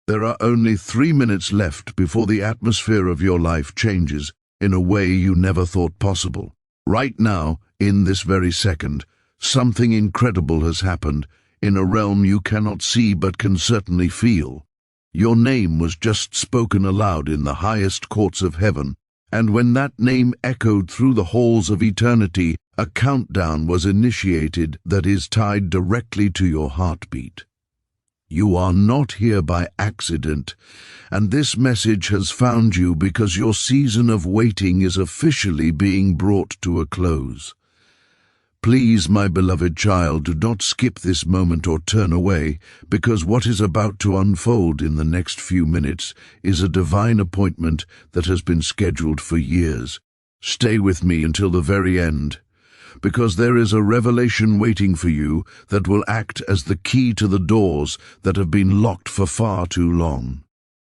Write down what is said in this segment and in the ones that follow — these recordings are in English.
There are only 3 minutes left before the atmosphere of your life changes in a way you never thought possible. Right now, in this very second, something incredible has happened in a realm you cannot see but can certainly feel. Your name was just spoken aloud in the highest courts of heaven, and when that name echoed through the halls of eternity, a countdown was initiated that is tied directly to your heartbeat. You are not here by accident, and this message has found you because your season of waiting is officially being brought to a close. Please, my beloved child, do not skip this moment or turn away, because what is about to unfold in the next few minutes is a divine appointment that has been scheduled for years. Stay with me until the very end, because there is a revelation waiting for you that will act as the key to the doors that have been locked for far too long.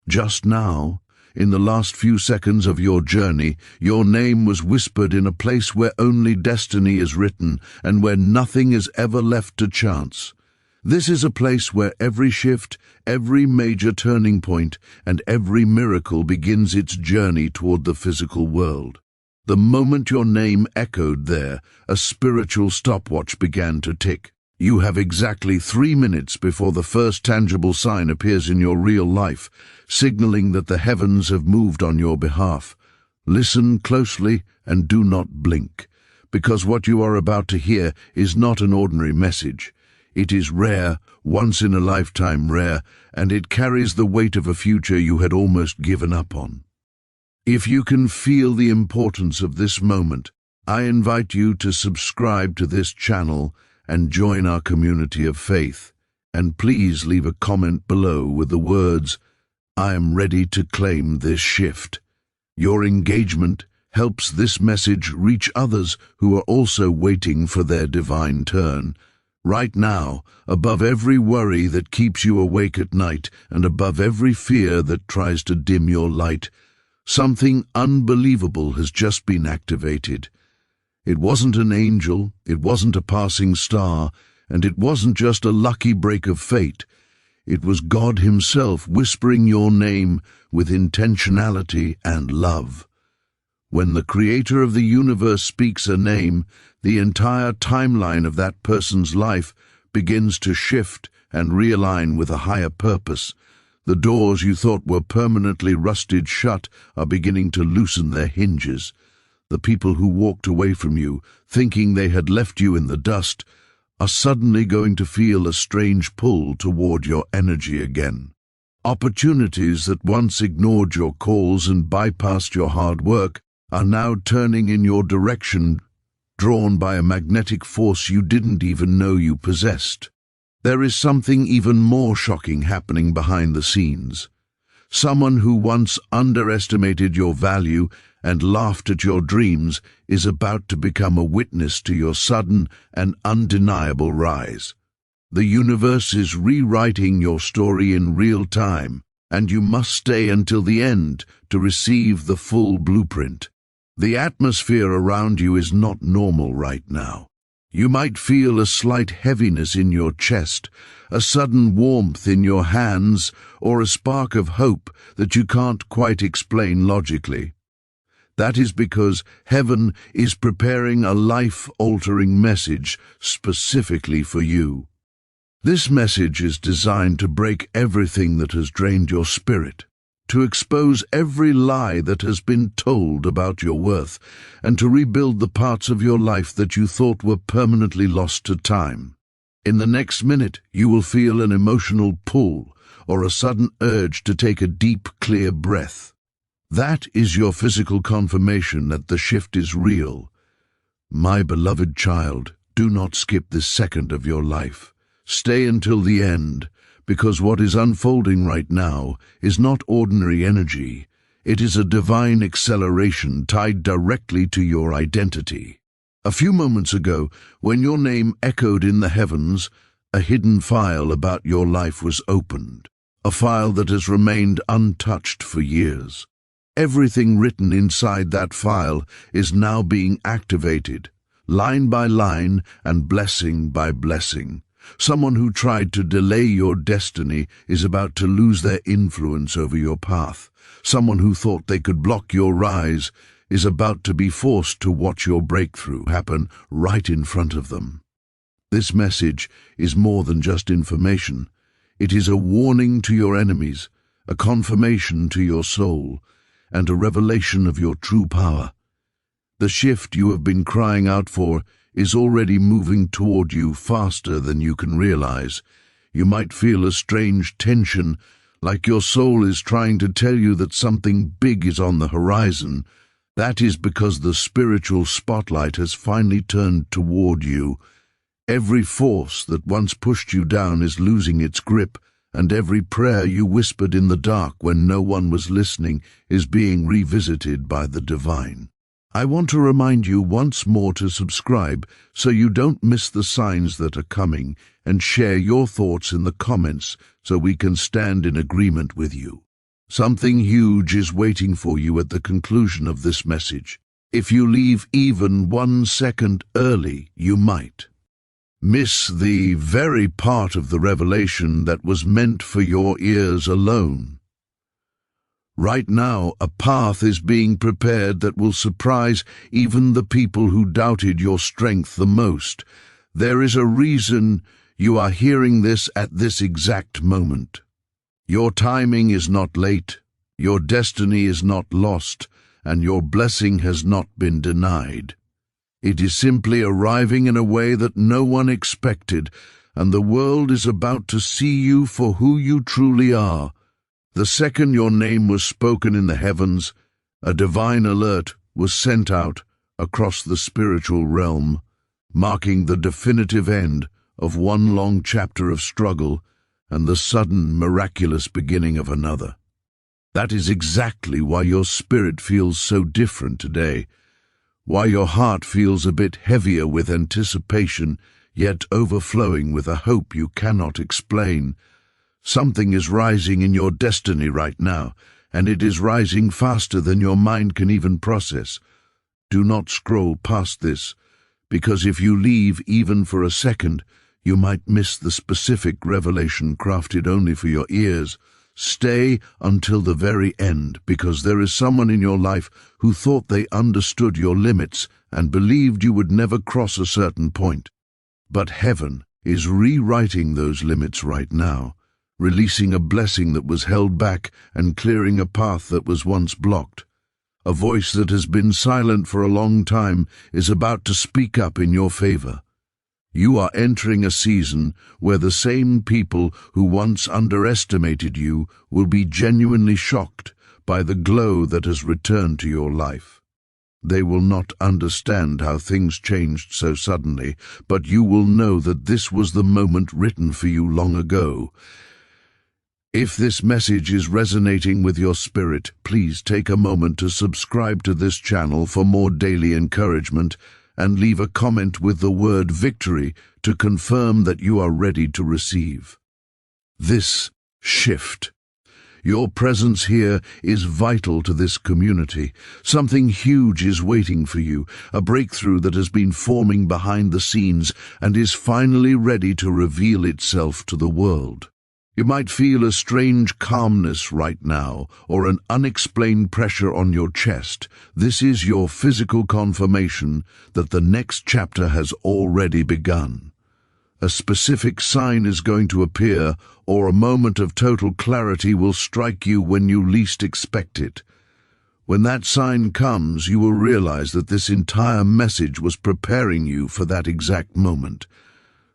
Just now, in the last few seconds of your journey, your name was whispered in a place where only destiny is written and where nothing is ever left to chance. This is a place where every shift, every major turning point, and every miracle begins its journey toward the physical world. The moment your name echoed there, a spiritual stopwatch began to tick. You have exactly 3 minutes before the first tangible sign appears in your real life, signaling that the heavens have moved on your behalf. Listen closely and do not blink, because what you are about to hear is not an ordinary message. It is rare, once-in-a-lifetime rare, and it carries the weight of a future you had almost given up on. If you can feel the importance of this moment, I invite you to subscribe to this channel and join our community of faith. And please leave a comment below with the words, "I am ready to claim this shift." Your engagement helps this message reach others who are also waiting for their divine turn. Right now, above every worry that keeps you awake at night and above every fear that tries to dim your light, something unbelievable has just been activated. It wasn't an angel, it wasn't a passing star, and it wasn't just a lucky break of fate. It was God Himself whispering your name with intentionality and love. When the Creator of the universe speaks a name, the entire timeline of that person's life begins to shift and realign with a higher purpose. The doors you thought were permanently rusted shut are beginning to loosen their hinges. The people who walked away from you, thinking they had left you in the dust, are suddenly going to feel a strange pull toward your energy again. Opportunities that once ignored your calls and bypassed your hard work are now turning in your direction, drawn by a magnetic force you didn't even know you possessed. There is something even more shocking happening behind the scenes. Someone who once underestimated your value and laughed at your dreams is about to become a witness to your sudden and undeniable rise. The universe is rewriting your story in real time, and you must stay until the end to receive the full blueprint. The atmosphere around you is not normal right now. You might feel a slight heaviness in your chest, a sudden warmth in your hands, or a spark of hope that you can't quite explain logically. That is because heaven is preparing a life-altering message specifically for you. This message is designed to break everything that has drained your spirit, to expose every lie that has been told about your worth, and to rebuild the parts of your life that you thought were permanently lost to time. In the next minute, you will feel an emotional pull or a sudden urge to take a deep, clear breath. That is your physical confirmation that the shift is real. My beloved child, do not skip this second of your life. Stay until the end, because what is unfolding right now is not ordinary energy. It is a divine acceleration tied directly to your identity. A few moments ago, when your name echoed in the heavens, a hidden file about your life was opened, a file that has remained untouched for years. Everything written inside that file is now being activated, line by line and blessing by blessing. Someone who tried to delay your destiny is about to lose their influence over your path. Someone who thought they could block your rise is about to be forced to watch your breakthrough happen right in front of them. This message is more than just information. It is a warning to your enemies, a confirmation to your soul, and a revelation of your true power. The shift you have been crying out for is already moving toward you faster than you can realize. You might feel a strange tension, like your soul is trying to tell you that something big is on the horizon. That is because the spiritual spotlight has finally turned toward you. Every force that once pushed you down is losing its grip, and every prayer you whispered in the dark when no one was listening is being revisited by the divine. I want to remind you once more to subscribe so you don't miss the signs that are coming, and share your thoughts in the comments so we can stand in agreement with you. Something huge is waiting for you at the conclusion of this message. If you leave even 1 second early, you might miss the very part of the revelation that was meant for your ears alone. Right now, a path is being prepared that will surprise even the people who doubted your strength the most. There is a reason you are hearing this at this exact moment. Your timing is not late, your destiny is not lost, and your blessing has not been denied. It is simply arriving in a way that no one expected, and the world is about to see you for who you truly are. The second your name was spoken in the heavens, a divine alert was sent out across the spiritual realm, marking the definitive end of one long chapter of struggle and the sudden, miraculous beginning of another. That is exactly why your spirit feels so different today, why your heart feels a bit heavier with anticipation, yet overflowing with a hope you cannot explain. Something is rising in your destiny right now, and it is rising faster than your mind can even process. Do not scroll past this, because if you leave even for a second, you might miss the specific revelation crafted only for your ears. Stay until the very end, because there is someone in your life who thought they understood your limits and believed you would never cross a certain point. But heaven is rewriting those limits right now, releasing a blessing that was held back and clearing a path that was once blocked. A voice that has been silent for a long time is about to speak up in your favor. You are entering a season where the same people who once underestimated you will be genuinely shocked by the glow that has returned to your life. They will not understand how things changed so suddenly, but you will know that this was the moment written for you long ago. If this message is resonating with your spirit, please take a moment to subscribe to this channel for more daily encouragement, and leave a comment with the word victory to confirm that you are ready to receive this shift. Your presence here is vital to this community. Something huge is waiting for you, a breakthrough that has been forming behind the scenes and is finally ready to reveal itself to the world. You might feel a strange calmness right now, or an unexplained pressure on your chest. This is your physical confirmation that the next chapter has already begun. A specific sign is going to appear, or a moment of total clarity will strike you when you least expect it. When that sign comes, you will realize that this entire message was preparing you for that exact moment.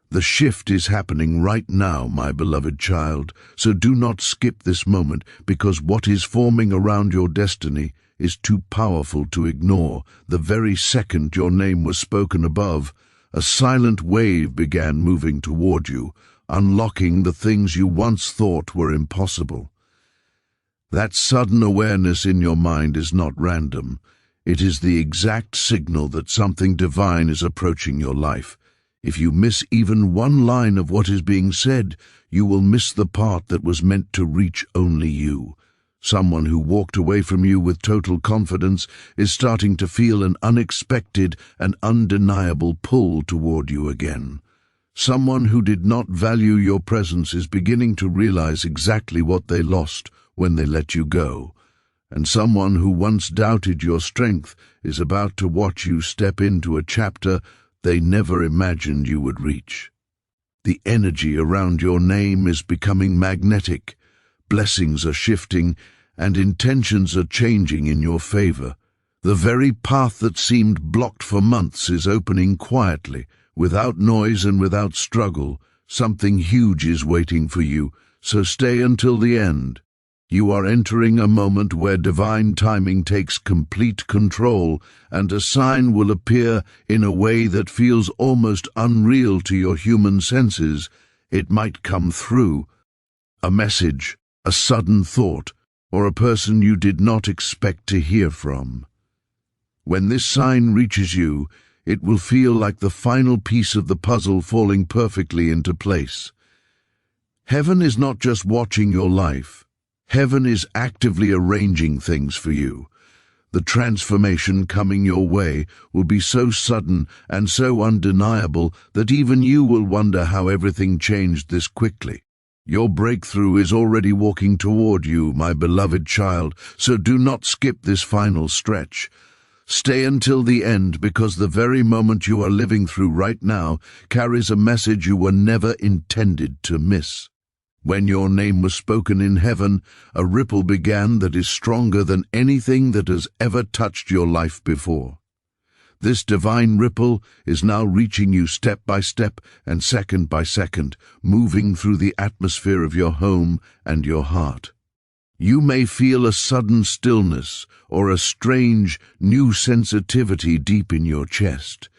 The shift is happening right now, my beloved child, so do not skip this moment, because what is forming around your destiny is too powerful to ignore. The very second your name was spoken above, a silent wave began moving toward you, unlocking the things you once thought were impossible. That sudden awareness in your mind is not random. It is the exact signal that something divine is approaching your life. If you miss even one line of what is being said, you will miss the part that was meant to reach only you. Someone who walked away from you with total confidence is starting to feel an unexpected and undeniable pull toward you again. Someone who did not value your presence is beginning to realize exactly what they lost when they let you go. And someone who once doubted your strength is about to watch you step into a chapter they never imagined you would reach. The energy around your name is becoming magnetic. Blessings are shifting, and intentions are changing in your favor. The very path that seemed blocked for months is opening quietly, without noise and without struggle. Something huge is waiting for you, so stay until the end. You are entering a moment where divine timing takes complete control, and a sign will appear in a way that feels almost unreal to your human senses. It might come through a message, a sudden thought, or a person you did not expect to hear from. When this sign reaches you, it will feel like the final piece of the puzzle falling perfectly into place. Heaven is not just watching your life. Heaven is actively arranging things for you. The transformation coming your way will be so sudden and so undeniable that even you will wonder how everything changed this quickly. Your breakthrough is already walking toward you, my beloved child, so do not skip this final stretch. Stay until the end, because the very moment you are living through right now carries a message you were never intended to miss. When your name was spoken in heaven, a ripple began that is stronger than anything that has ever touched your life before. This divine ripple is now reaching you step by step and second by second, moving through the atmosphere of your home and your heart. You may feel a sudden stillness or a strange, new sensitivity deep in your chest.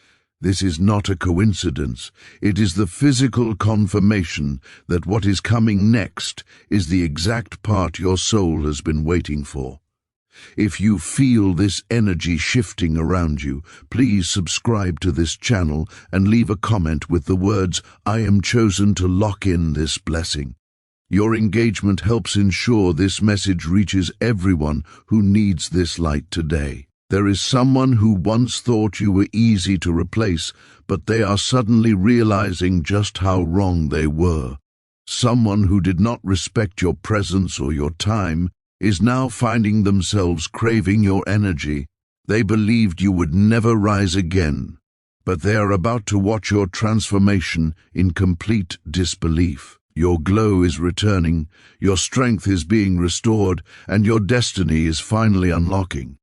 This is not a coincidence. It is the physical confirmation that what is coming next is the exact part your soul has been waiting for. If you feel this energy shifting around you, please subscribe to this channel and leave a comment with the words, "I am chosen to lock in this blessing." Your engagement helps ensure this message reaches everyone who needs this light today. There is someone who once thought you were easy to replace, but they are suddenly realizing just how wrong they were. Someone who did not respect your presence or your time is now finding themselves craving your energy. They believed you would never rise again, but they are about to watch your transformation in complete disbelief. Your glow is returning, your strength is being restored, and your destiny is finally unlocking.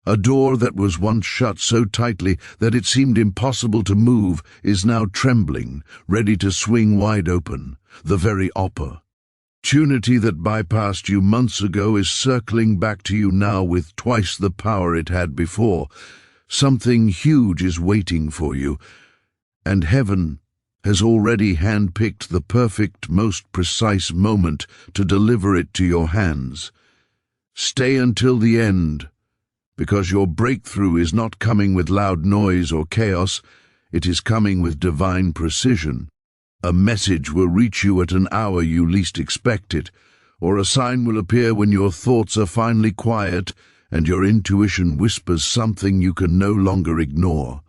A door that was once shut so tightly that it seemed impossible to move is now trembling, ready to swing wide open. The very opportunity that bypassed you months ago is circling back to you now with twice the power it had before. Something huge is waiting for you, and heaven has already handpicked the perfect, most precise moment to deliver it to your hands. Stay until the end, because your breakthrough is not coming with loud noise or chaos, it is coming with divine precision. A message will reach you at an hour you least expect it, or a sign will appear when your thoughts are finally quiet and your intuition whispers something you can no longer ignore.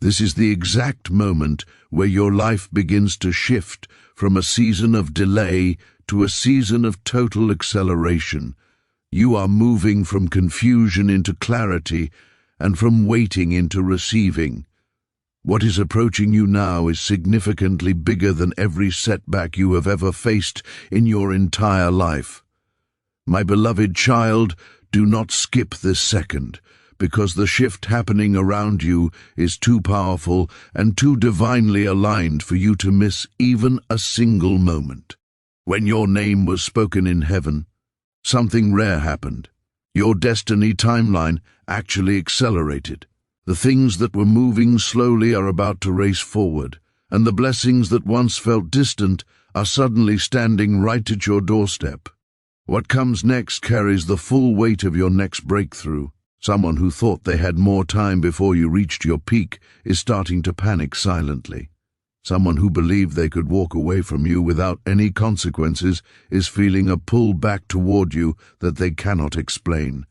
This is the exact moment where your life begins to shift from a season of delay to a season of total acceleration. You are moving from confusion into clarity and from waiting into receiving. What is approaching you now is significantly bigger than every setback you have ever faced in your entire life. My beloved child, do not skip this second, because the shift happening around you is too powerful and too divinely aligned for you to miss even a single moment. When your name was spoken in heaven, something rare happened. Your destiny timeline actually accelerated. The things that were moving slowly are about to race forward, and the blessings that once felt distant are suddenly standing right at your doorstep. What comes next carries the full weight of your next breakthrough. Someone who thought they had more time before you reached your peak is starting to panic silently. Someone who believed they could walk away from you without any consequences is feeling a pull back toward you that they cannot explain.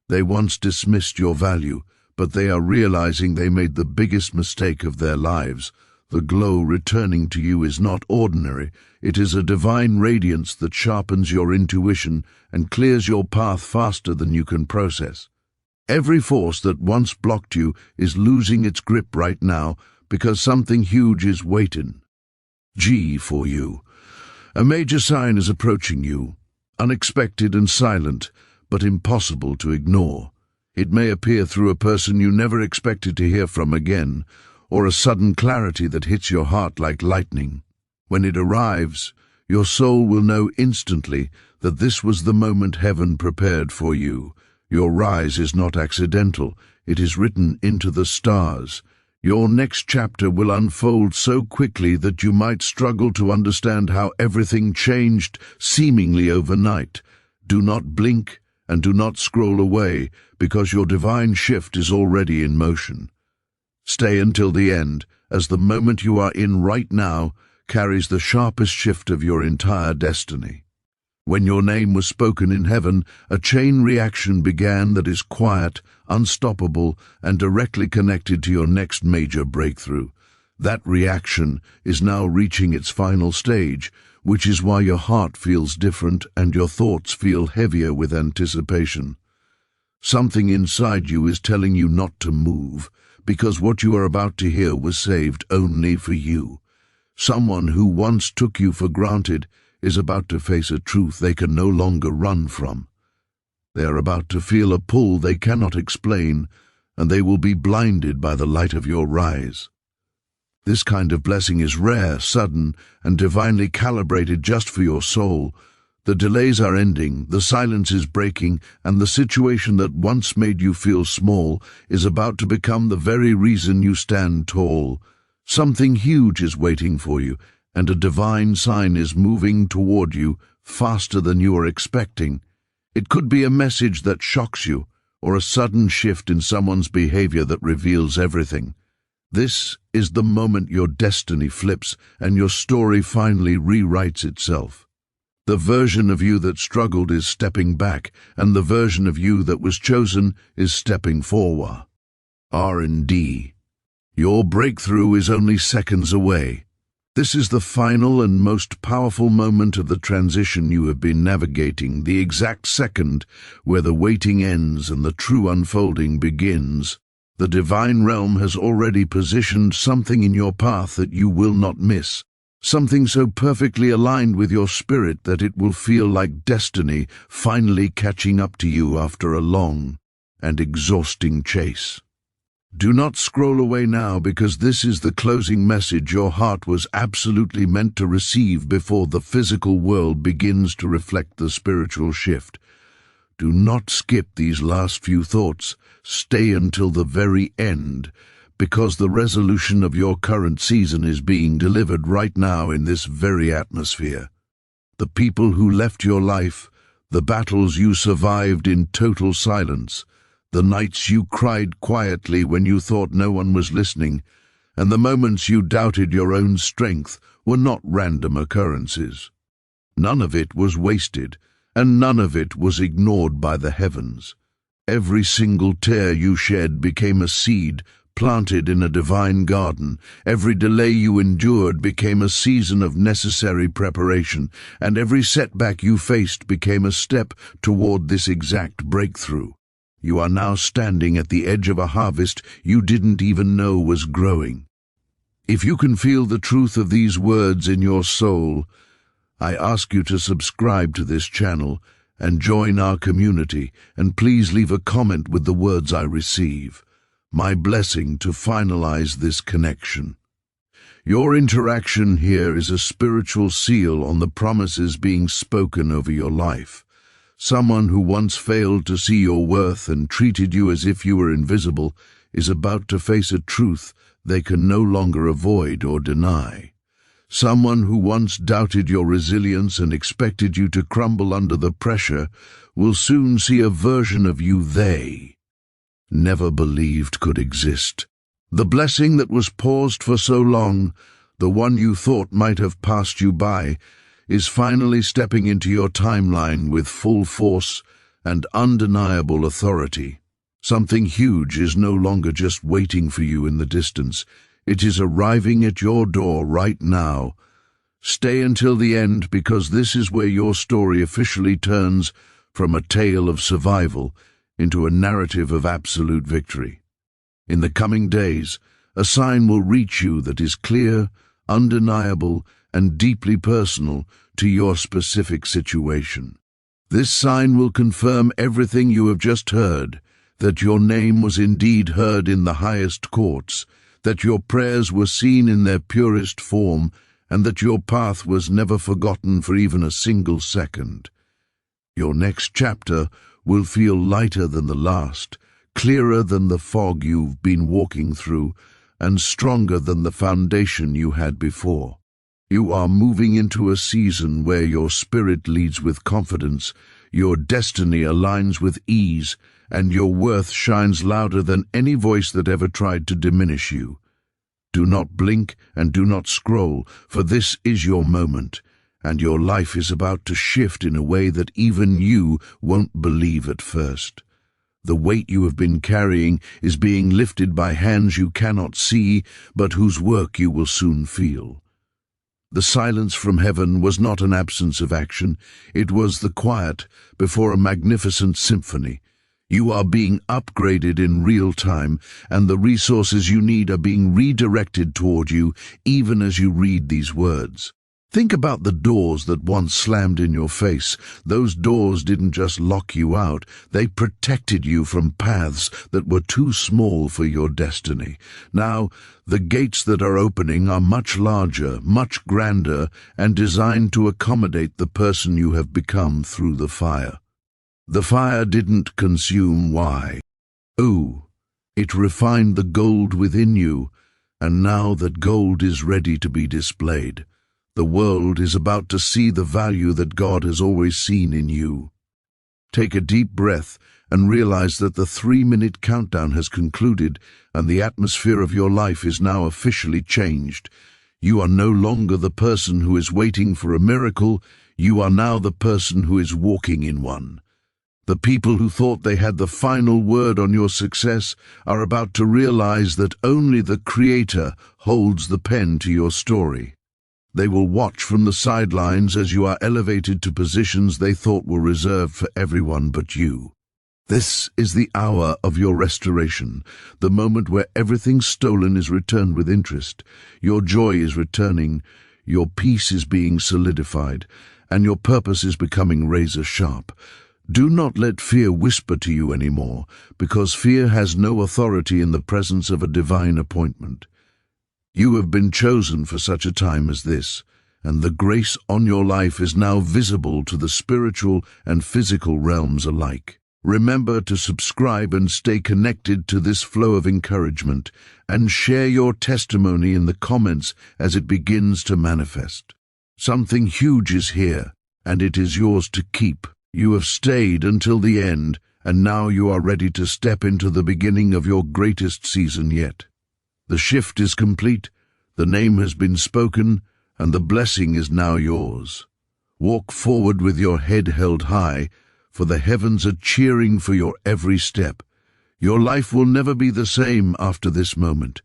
They once dismissed your value, but they are realizing they made the biggest mistake of their lives. The glow returning to you is not ordinary. It is a divine radiance that sharpens your intuition and clears your path faster than you can process. Every force that once blocked you is losing its grip right now because something huge is waiting. G for you. A major sign is approaching you, unexpected and silent, but impossible to ignore. It may appear through a person you never expected to hear from again, or a sudden clarity that hits your heart like lightning. When it arrives, your soul will know instantly that this was the moment heaven prepared for you. Your rise is not accidental, it is written into the stars. Your next chapter will unfold so quickly that you might struggle to understand how everything changed seemingly overnight. Do not blink and do not scroll away, because your divine shift is already in motion. Stay until the end, as the moment you are in right now carries the sharpest shift of your entire destiny. When your name was spoken in heaven, a chain reaction began that is quiet, unstoppable, and directly connected to your next major breakthrough. That reaction is now reaching its final stage, which is why your heart feels different and your thoughts feel heavier with anticipation. Something inside you is telling you not to move, because what you are about to hear was saved only for you. Someone who once took you for granted is about to face a truth they can no longer run from. They are about to feel a pull they cannot explain, and they will be blinded by the light of your rise. This kind of blessing is rare, sudden, and divinely calibrated just for your soul. The delays are ending, the silence is breaking, and the situation that once made you feel small is about to become the very reason you stand tall. Something huge is waiting for you, and a divine sign is moving toward you faster than you are expecting. It could be a message that shocks you, or a sudden shift in someone's behavior that reveals everything. This is the moment your destiny flips and your story finally rewrites itself. The version of you that struggled is stepping back, and the version of you that was chosen is stepping forward. R&D. Your breakthrough is only seconds away. This is the final and most powerful moment of the transition you have been navigating, the exact second where the waiting ends and the true unfolding begins. The divine realm has already positioned something in your path that you will not miss. Something so perfectly aligned with your spirit that it will feel like destiny finally catching up to you after a long and exhausting chase. Do not scroll away now, because this is the closing message your heart was absolutely meant to receive before the physical world begins to reflect the spiritual shift. Do not skip these last few thoughts. Stay until the very end, because the resolution of your current season is being delivered right now in this very atmosphere. The people who left your life, the battles you survived in total silence, the nights you cried quietly when you thought no one was listening, and the moments you doubted your own strength were not random occurrences. None of it was wasted, and none of it was ignored by the heavens. Every single tear you shed became a seed planted in a divine garden. Every delay you endured became a season of necessary preparation, and every setback you faced became a step toward this exact breakthrough. You are now standing at the edge of a harvest you didn't even know was growing. If you can feel the truth of these words in your soul, I ask you to subscribe to this channel and join our community, and please leave a comment with the words I receive. My blessing to finalize this connection. Your interaction here is a spiritual seal on the promises being spoken over your life. Someone who once failed to see your worth and treated you as if you were invisible is about to face a truth they can no longer avoid or deny. Someone who once doubted your resilience and expected you to crumble under the pressure will soon see a version of you they never believed could exist. The blessing that was paused for so long, the one you thought might have passed you by, is finally stepping into your timeline with full force and undeniable authority. Something huge is no longer just waiting for you in the distance. It is arriving at your door right now. Stay until the end, because this is where your story officially turns from a tale of survival into a narrative of absolute victory. In the coming days, a sign will reach you that is clear, undeniable, and deeply personal to your specific situation. This sign will confirm everything you have just heard, that your name was indeed heard in the highest courts, that your prayers were seen in their purest form, and that your path was never forgotten for even a single second. Your next chapter will feel lighter than the last, clearer than the fog you've been walking through, and stronger than the foundation you had before. You are moving into a season where your spirit leads with confidence, your destiny aligns with ease, and your worth shines louder than any voice that ever tried to diminish you. Do not blink and do not scroll, for this is your moment, and your life is about to shift in a way that even you won't believe at first. The weight you have been carrying is being lifted by hands you cannot see, but whose work you will soon feel. The silence from heaven was not an absence of action, it was the quiet before a magnificent symphony. You are being upgraded in real time, and the resources you need are being redirected toward you even as you read these words. Think about the doors that once slammed in your face. Those doors didn't just lock you out, they protected you from paths that were too small for your destiny. Now, the gates that are opening are much larger, much grander, and designed to accommodate the person you have become through the fire. The fire didn't consume why? Oh, it refined the gold within you, and now that gold is ready to be displayed, the world is about to see the value that God has always seen in you. Take a deep breath and realize that the 3-minute countdown has concluded and the atmosphere of your life is now officially changed. You are no longer the person who is waiting for a miracle, you are now the person who is walking in one. The people who thought they had the final word on your success are about to realize that only the Creator holds the pen to your story. They will watch from the sidelines as you are elevated to positions they thought were reserved for everyone but you. This is the hour of your restoration, the moment where everything stolen is returned with interest. Your joy is returning, your peace is being solidified, and your purpose is becoming razor sharp. Do not let fear whisper to you anymore, because fear has no authority in the presence of a divine appointment. You have been chosen for such a time as this, and the grace on your life is now visible to the spiritual and physical realms alike. Remember to subscribe and stay connected to this flow of encouragement, and share your testimony in the comments as it begins to manifest. Something huge is here, and it is yours to keep. You have stayed until the end, and now you are ready to step into the beginning of your greatest season yet. The shift is complete, the name has been spoken, and the blessing is now yours. Walk forward with your head held high, for the heavens are cheering for your every step. Your life will never be the same after this moment.